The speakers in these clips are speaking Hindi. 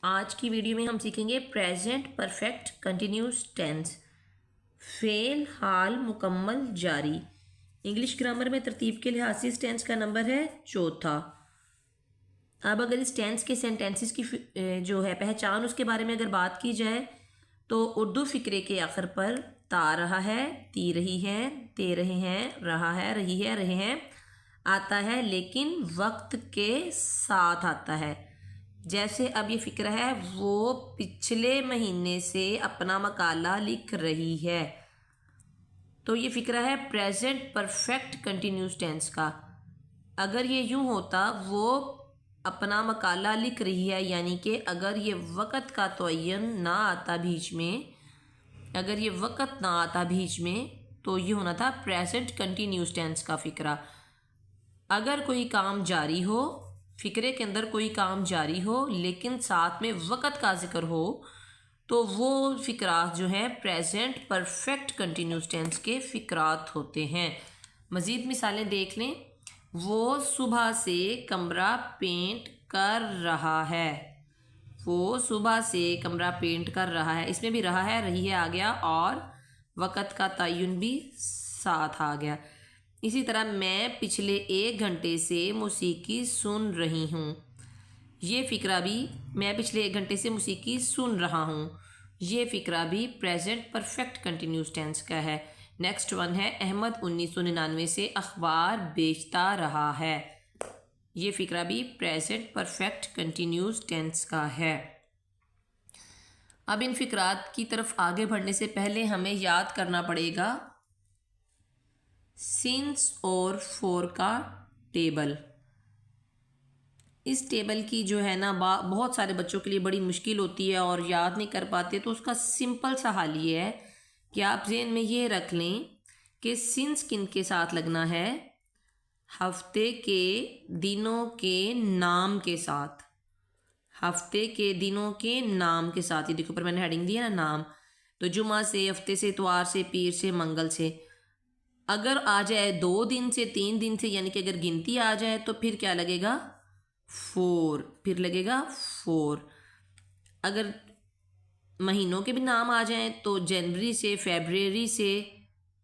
आज की वीडियो में हम सीखेंगे प्रेजेंट परफेक्ट कंटिन्यूस टेंस। फेल हाल मुकम्मल जारी। इंग्लिश ग्रामर में तरतीब के लिहाज से इस टेंस का नंबर है चौथा। अब अगर इस टेंस के सेंटेंसेस की जो है पहचान उसके बारे में अगर बात की जाए तो उर्दू फ़िक्रे के आखिर पर ता रहा है, ती रही है, ते रहे हैं, रहा है, रही है, रहे हैं आता है, लेकिन वक्त के साथ आता है। जैसे अब ये फ़िक्र है वो पिछले महीने से अपना मकाला लिख रही है, तो ये फ़िक्र है प्रेजेंट परफेक्ट कंटिन्यूस टेंस का। अगर ये यूँ होता वो अपना मकाला लिख रही है, यानी कि अगर ये वक़्त का तयन ना आता बीच में, अगर ये वक़्त ना आता बीच में तो ये होना था प्रेजेंट कंटिन्यूस टेंस का फ़िक्रा। अगर कोई काम जारी हो, फ़िक्रे के अंदर कोई काम जारी हो लेकिन साथ में वक़्त का जिक्र हो, तो वो फ़िक्रात जो हैं प्रेजेंट परफेक्ट कंटिन्यूस टेंस के फ़िक्रात होते हैं। मज़ीद मिसालें देख लें। वो सुबह से कमरा पेंट कर रहा है। वो सुबह से कमरा पेंट कर रहा है, इसमें भी रहा है, रही है आ गया और वक़्त का तयन भी साथ आ गया। इसी तरह मैं पिछले 1 घंटे से मौसीकी सुन रही हूँ। ये फ़िक्रा भी मैं पिछले 1 घंटे से मौसीकी सुन रहा हूँ, ये फ़िक्रा भी प्रेजेंट परफेक्ट कंटिन्यूस टेंस का है। नेक्स्ट वन है अहमद 1999 से अखबार बेचता रहा है। ये फ़िक्रा भी प्रेजेंट परफेक्ट कंटिन्यूस टेंस का है। अब इन फ़िक्रात की तरफ आगे बढ़ने से पहले हमें याद करना पड़ेगा सिंस और फॉर का टेबल। इस टेबल की जो है ना बहुत सारे बच्चों के लिए बड़ी मुश्किल होती है और याद नहीं कर पाते, तो उसका सिंपल सा हल ये है कि आप ज़हन में ये रख लें कि सिंस किन के साथ लगना है, हफ्ते के दिनों के नाम के साथ। हफ्ते के दिनों के नाम के साथ, ये देखो पर मैंने हेडिंग दी है ना नाम, तो जुमा से, हफ्ते से, इतवार से, पीर से, मंगल से। अगर आ जाए 2 दिन से, 3 दिन से, यानी कि अगर गिनती आ जाए तो फिर क्या लगेगा 4, फिर लगेगा 4। अगर महीनों के भी नाम आ जाएं तो जनवरी से, फरवरी से,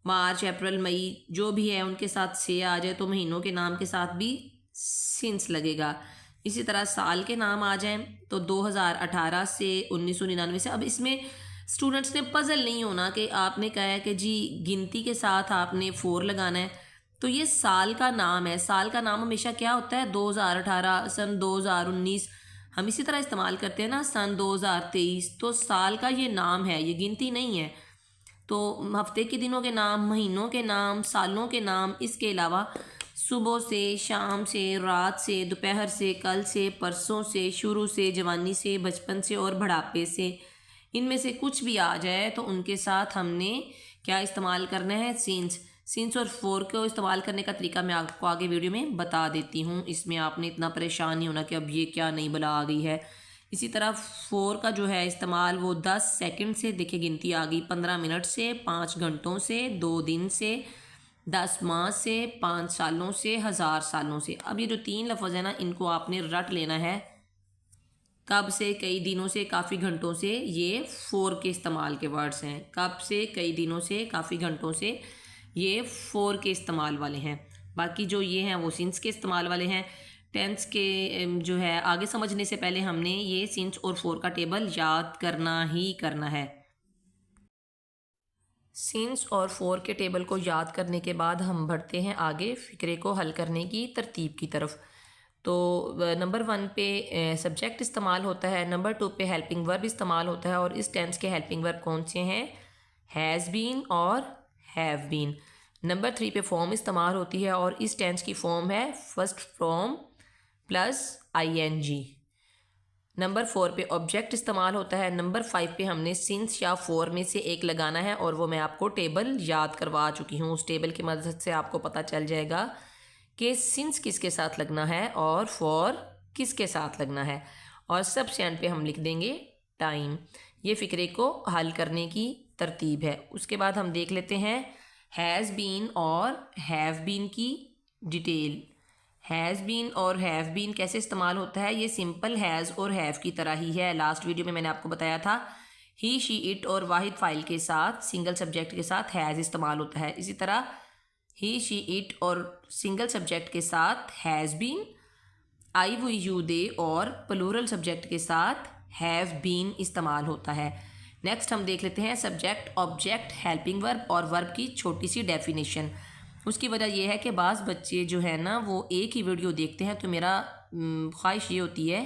मार्च, अप्रैल, मई जो भी है उनके साथ से आ जाए तो महीनों के नाम के साथ भी सिंस लगेगा। इसी तरह साल के नाम आ जाएं तो 2018 से, 1999 से। अब इसमें स्टूडेंट्स ने पजल नहीं होना कि आपने कहा है कि जी गिनती के साथ आपने 4 लगाना है, तो ये साल का नाम है। साल का नाम हमेशा क्या होता है 2018, सन 2019, हम इसी तरह इस्तेमाल करते हैं ना सन 2023, तो साल का ये नाम है, ये गिनती नहीं है। तो हफ्ते के दिनों के नाम, महीनों के नाम, सालों के नाम, इसके अलावा सुबह से, शाम से, रात से, दोपहर से, कल से, परसों से, शुरू से, जवानी से, बचपन से और बढ़ापे से, इनमें से कुछ भी आ जाए तो उनके साथ हमने क्या इस्तेमाल करना है सिंस। सिंस और फोर को इस्तेमाल करने का तरीका मैं आपको आगे वीडियो में बता देती हूँ, इसमें आपने इतना परेशान नहीं होना कि अब ये क्या नई बला आ गई है। इसी तरह फोर का जो है इस्तेमाल वो 10 सेकंड से, देखिए गिनती आ गई, 15 मिनट से, 5 घंटों से, 2 दिन से, 10 माह से, 5 सालों से, 1000 सालों से। अब ये जो 3 लफ्ज़ है ना इनको आपने रट लेना है, कब से, कई दिनों से, काफ़ी घंटों से, ये फोर के इस्तेमाल के वर्ड्स हैं। कब से, कई दिनों से, काफ़ी घंटों से, ये फोर के इस्तेमाल वाले हैं। बाकी जो ये हैं वो सिंस के इस्तेमाल वाले हैं। टेंस के जो है आगे समझने से पहले हमने ये सिंस और फोर का टेबल याद करना ही करना है। सिंस और फोर के टेबल को याद करने के बाद हम बढ़ते हैं आगे फ़िक्रे को हल करने की तरतीब की तरफ। तो नंबर 1 पे सब्जेक्ट इस्तेमाल होता है, नंबर 2 पे हेल्पिंग वर्ब इस्तेमाल होता है। और इस टेंस के हेल्पिंग वर्ब कौन से हैं, हैज़ बीन और हैव बीन। नंबर 3 पे फॉर्म इस्तेमाल होती है और इस टेंस की फॉर्म है first form plus ING। Number 4 पे ऑब्जेक्ट इस्तेमाल होता है। नंबर 5 पे हमने सिंस या फोर में से एक लगाना है और वो मैं आपको टेबल याद करवा चुकी हूँ। उस टेबल की मदद से आपको पता चल जाएगा कि सिंस किसके साथ लगना है और फॉर किसके साथ लगना है। और सबसे एंड पे हम लिख देंगे टाइम। ये फ़िक्रे को हल करने की तरतीब है। उसके बाद हम देख लेते हैं हैज़ बीन और हैव बीन की डिटेल। हैज़ बीन और हैव बीन कैसे इस्तेमाल होता है, ये सिंपल हैज़ और हैव की तरह ही है। लास्ट वीडियो में मैंने आपको बताया था ही शी इट और वाहिद फ़ाइल के साथ सिंगल सब्जेक्ट के साथ हैज़ इस्तेमाल होता है। इसी तरह ही शी इट और सिंगल सब्जेक्ट के साथ हैज़ बीन, आई वो यू दे और प्लूरल सब्जेक्ट के साथ हैव बीन इस्तेमाल होता है। नेक्स्ट हम देख लेते हैं सब्जेक्ट ऑब्जेक्ट हेल्पिंग वर्ब और वर्ब की छोटी सी डेफिनेशन। उसकी वजह यह है कि बाज़ बच्चे जो है ना वो एक ही वीडियो देखते हैं, तो मेरा ख्वाहिश ये होती है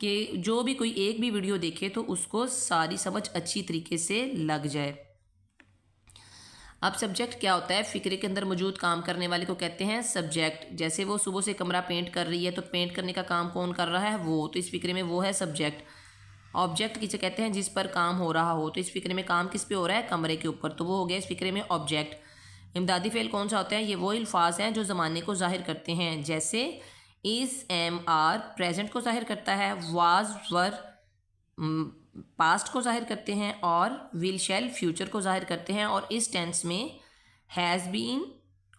कि जो भी कोई एक भी वीडियो देखे तो उसको सारी समझ अच्छी तरीके से लग जाए। अब सब्जेक्ट क्या होता है, फ़िक्रे के अंदर मौजूद काम करने वाले को कहते हैं सब्जेक्ट। जैसे वो सुबह से कमरा पेंट कर रही है तो पेंट करने का काम कौन कर रहा है, वो, तो इस फ़िक्रे में वो है सब्जेक्ट। ऑब्जेक्ट किसे कहते हैं, जिस पर काम हो रहा हो, तो इस फ़िक्रे में काम किस पे हो रहा है, कमरे के ऊपर, तो वो हो गया इस फ़िक्रे में ऑब्जेक्ट। इमदादी फ़ेल कौन सा होता है, ये वो अल्फाज हैं जो ज़माने को ज़ाहिर करते हैं। जैसे इज़, एम, आर प्रेजेंट को ज़ाहिर करता है, वाज, वर पास्ट को ज़ाहिर करते हैं, और विल, शैल फ्यूचर को ज़ाहिर करते हैं। और इस टेंस में हैज़ बीन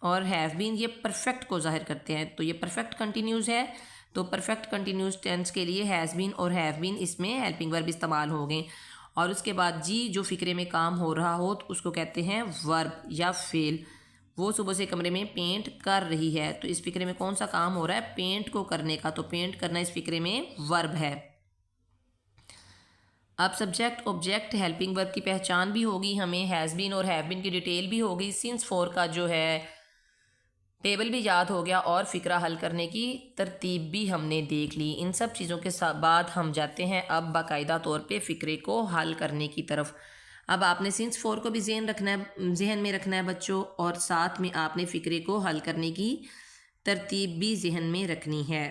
और हैव बीन ये परफेक्ट को ज़ाहिर करते हैं। तो ये परफेक्ट कंटिन्यूस है, तो परफेक्ट कंटिन्यूस टेंस के लिए हैज़ बीन और हैव बीन इसमें हेल्पिंग वर्ब इस्तेमाल हो गए। और उसके बाद जी जो फ़िक्रे में काम हो रहा हो तो उसको कहते हैं वर्ब या फेल। वो सुबह से कमरे में पेंट कर रही है, तो इस फ़िक्रे में कौन सा काम हो रहा है, पेंट को करने का, तो पेंट करना इस फ़िक्रे में वर्ब है। अब सब्जेक्ट ऑब्जेक्ट हेल्पिंग वर्ब की पहचान भी होगी हमें, हैज़ बीन और हैव बीन की डिटेल भी होगी, सिंस फोर का जो है टेबल भी याद हो गया, और फ़िक्रा हल करने की तरतीब भी हमने देख ली। इन सब चीज़ों के बाद हम जाते हैं अब बाकायदा तौर पे फ़िक्रे को हल करने की तरफ। अब आपने सिंस फोर को भी जहन में रखना है बच्चों, और साथ में आपने फ़िक्रे को हल करने की तरतीब भी जहन में रखनी है।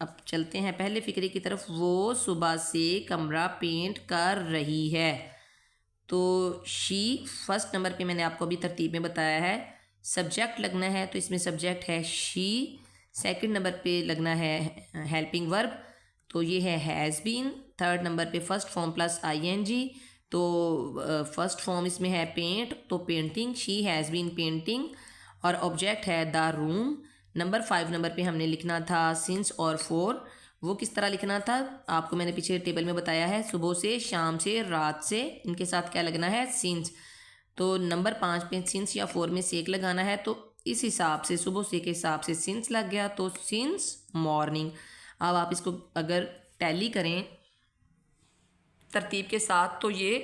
अब चलते हैं पहले फ़िक्रे की तरफ। वो सुबह से कमरा पेंट कर रही है, तो शी फर्स्ट नंबर पे मैंने आपको अभी तरतीब में बताया है। सब्जेक्ट लगना है तो इसमें सब्जेक्ट है शी, सेकंड नंबर पे लगना है हेल्पिंग वर्ब, तो ये है हैज़ बीन। थर्ड नंबर पे फर्स्ट फॉर्म प्लस आईएनजी, तो फर्स्ट फॉर्म इसमें है पेंट, तो painting, she has been painting. और ऑब्जेक्ट है द रूम। नंबर 5 नंबर पे हमने लिखना था सिंस और फोर। वो किस तरह लिखना था आपको मैंने पीछे टेबल में बताया है, सुबह से, शाम से, रात से, इनके साथ क्या लगना है, सिंस। तो नंबर 5 पे सिंस या फोर में सेक लगाना है, तो इस हिसाब से सुबह से के हिसाब से सिंस लग गया, तो सिंस मॉर्निंग। अब आप इसको अगर टैली करें तरतीब के साथ तो ये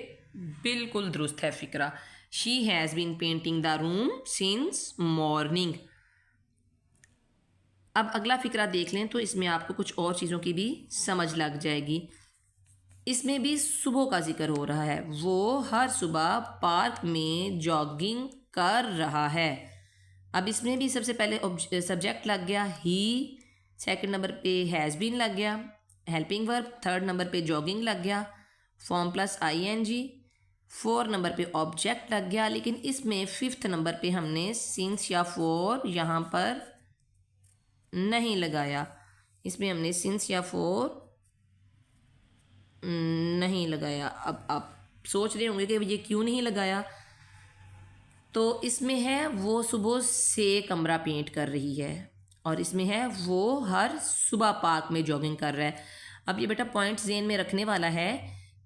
बिल्कुल दुरुस्त है फ़िक्रा। She has been painting the room since morning. अब अगला फ़िक्रा देख लें तो इसमें आपको कुछ और चीज़ों की भी समझ लग जाएगी। इसमें भी सुबह का जिक्र हो रहा है, वो हर सुबह पार्क में जॉगिंग कर रहा है। अब इसमें भी सबसे पहले सब्जेक्ट लग गया ही, सेकंड नंबर पे हैज़ बीन लग गया हेल्पिंग वर्ब, थर्ड नंबर पे जॉगिंग लग गया form plus ING, four number पे ऑब्जेक्ट लग गया। लेकिन इसमें फिफ्थ नंबर पे हमने सिंस या फोर यहाँ पर नहीं लगाया, इसमें हमने सिंस या फोर नहीं लगाया। अब आप सोच रहे होंगे कि ये क्यों नहीं लगाया, तो इसमें है वो सुबह से कमरा पेंट कर रही है, और इसमें है वो हर सुबह पार्क में जॉगिंग कर रहा है। अब ये बेटा पॉइंट ज़हन में रखने वाला है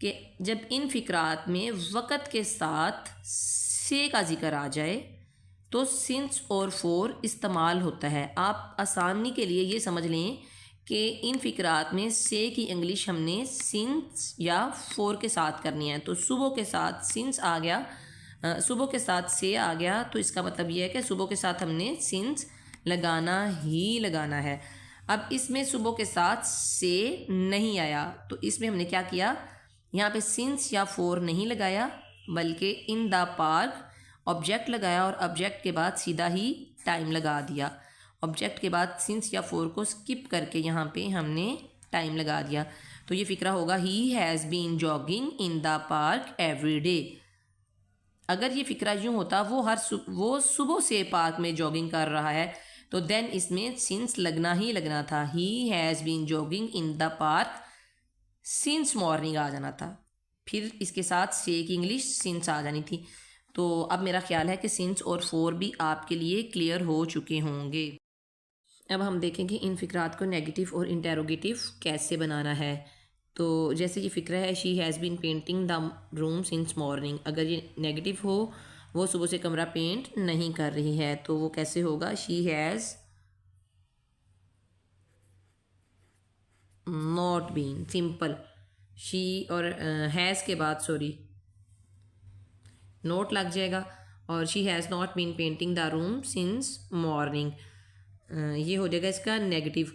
कि जब इन फ़िक्रात में वक़्त के साथ से का जिक्र आ जाए तो सिंस और फोर इस्तेमाल होता है। आप आसानी के लिए ये समझ लें कि इन फ़िक्रात में से की इंग्लिश हमने सिंस या फोर के साथ करनी है। तो सुबह के साथ सिंस आ गया, सुबह के साथ से आ गया, तो इसका मतलब यह है कि सुबह के साथ हमने सिंस लगाना ही लगाना है। अब इसमें सुबह के साथ से नहीं आया, तो इसमें हमने क्या किया, यहाँ पे सिंस या फोर नहीं लगाया बल्कि इन द पार्क ऑब्जेक्ट लगाया, और ऑब्जेक्ट के बाद सीधा ही टाइम लगा दिया। ऑब्जेक्ट के बाद सिंस या फोर को स्किप करके यहाँ पे हमने टाइम लगा दिया। तो ये फ़िक्रा होगा he has been jogging in the park every day. अगर ये फ़िक्रा यूँ होता वो सुबह से पार्क में जॉगिंग कर रहा है, तो देन इसमें सिंस लगना ही लगना था। He has been jogging in the park since morning आ जाना था, फिर इसके साथ से की इंग्लिश सिंस आ जानी थी। तो अब मेरा ख्याल है कि सिंस और फोर भी आपके लिए क्लियर हो चुके होंगे। अब हम देखेंगे इन फ़िक्रात को नेगेटिव और इंटेरोगेटिव कैसे बनाना है। तो जैसे ये फ़िक्रा है, she has been painting the room since morning. अगर ये नेगेटिव हो, वो सुबह से कमरा पेंट नहीं कर रही है, तो वो कैसे होगा? She has not been, simple. She और हैज़ के बाद नोट लग जाएगा, और she has not been painting the room since morning, ये हो जाएगा इसका नेगेटिव।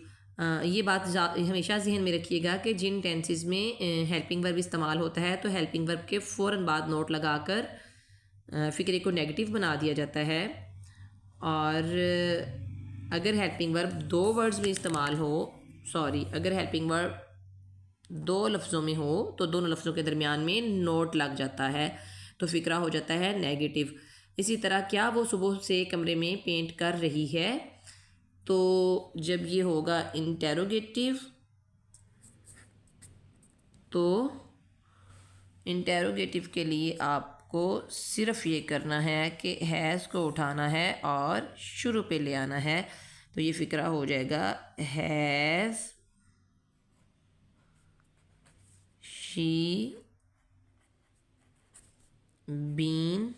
ये बात हमेशा जहन में रखिएगा कि जिन टेंसेस में हेल्पिंग वर्ब इस्तेमाल होता है, तो हेल्पिंग वर्ब के फ़ौरन बाद नोट लगाकर फ़िक्रे को नेगेटिव बना दिया जाता है। और अगर हेल्पिंग वर्ब दो वर्ड्स में इस्तेमाल हो, अगर हेल्पिंग वर्ब दो लफ्ज़ों में हो, तो दोनों लफ्ज़ों के दरमियान में नोट लग जाता है, तो फ़िक्रा हो जाता है नेगेटिव। इसी तरह क्या वो सुबह से कमरे में पेंट कर रही है, तो जब ये होगा इंटेरोगेटिव, तो इंटेरोगेटिव के लिए आपको सिर्फ ये करना है कि हैज़ को उठाना है और शुरू पे ले आना है। तो ये फ़िक्रा हो जाएगा हैज़ शी बीन,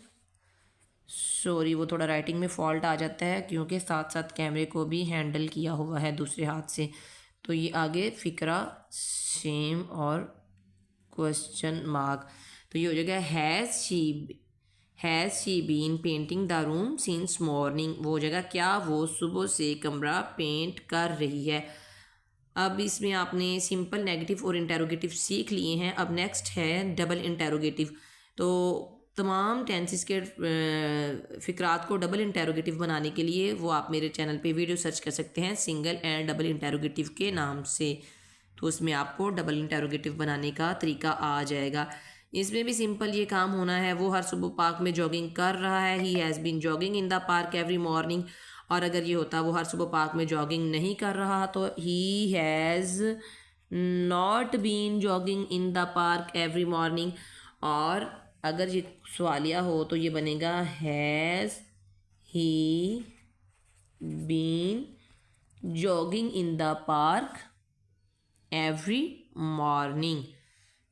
वो थोड़ा राइटिंग में फॉल्ट आ जाता है क्योंकि साथ साथ कैमरे को भी हैंडल किया हुआ है दूसरे हाथ से। तो ये आगे फ़िक्रा सेम और क्वेश्चन मार्क, तो ये हो जाएगा has she been painting the room since morning. वो हो जाएगा क्या वो सुबह से कमरा पेंट कर रही है। अब इसमें आपने सिंपल, नेगेटिव और इंटेरोगेटिव सीख लिए हैं। अब नेक्स्ट है डबल इंटेरोगेटिव। तो तमाम टेंसेस के फ़िक्रात को डबल इंटेरोगेटिव बनाने के लिए वो आप मेरे चैनल पे वीडियो सर्च कर सकते हैं सिंगल एंड डबल इंटेरोगेटिव के नाम से, तो उसमें आपको डबल इंटेरोगेटिव बनाने का तरीका आ जाएगा। इसमें भी सिंपल ये काम होना है, वो हर सुबह पार्क में जॉगिंग कर रहा है, he has been jogging in the park every morning. और अगर ये होता वो हर सुबह पार्क में जॉगिंग नहीं कर रहा, तो he has not been jogging in the park every morning. और अगर ये सवालिया हो तो ये बनेगा has he been jogging in the park every morning.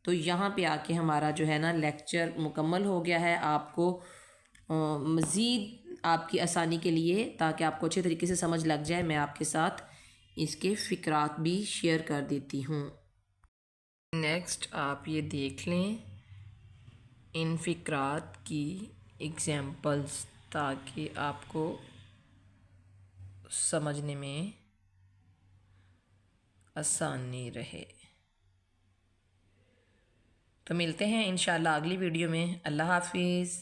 तो यहाँ पे आके हमारा जो है ना लेक्चर मुकम्मल हो गया है। आपको मज़ीद आपकी आसानी के लिए, ताकि आपको अच्छे तरीके से समझ लग जाए, मैं आपके साथ इसके फ़िक्रात भी शेयर कर देती हूँ। नेक्स्ट आप ये देख लें इन फ़िक्रात की एग्ज़ाम्पल्स, ताकि आपको समझने में आसानी रहे। तो मिलते हैं इंशाल्लाह अगली वीडियो में। अल्लाह हाफिज़।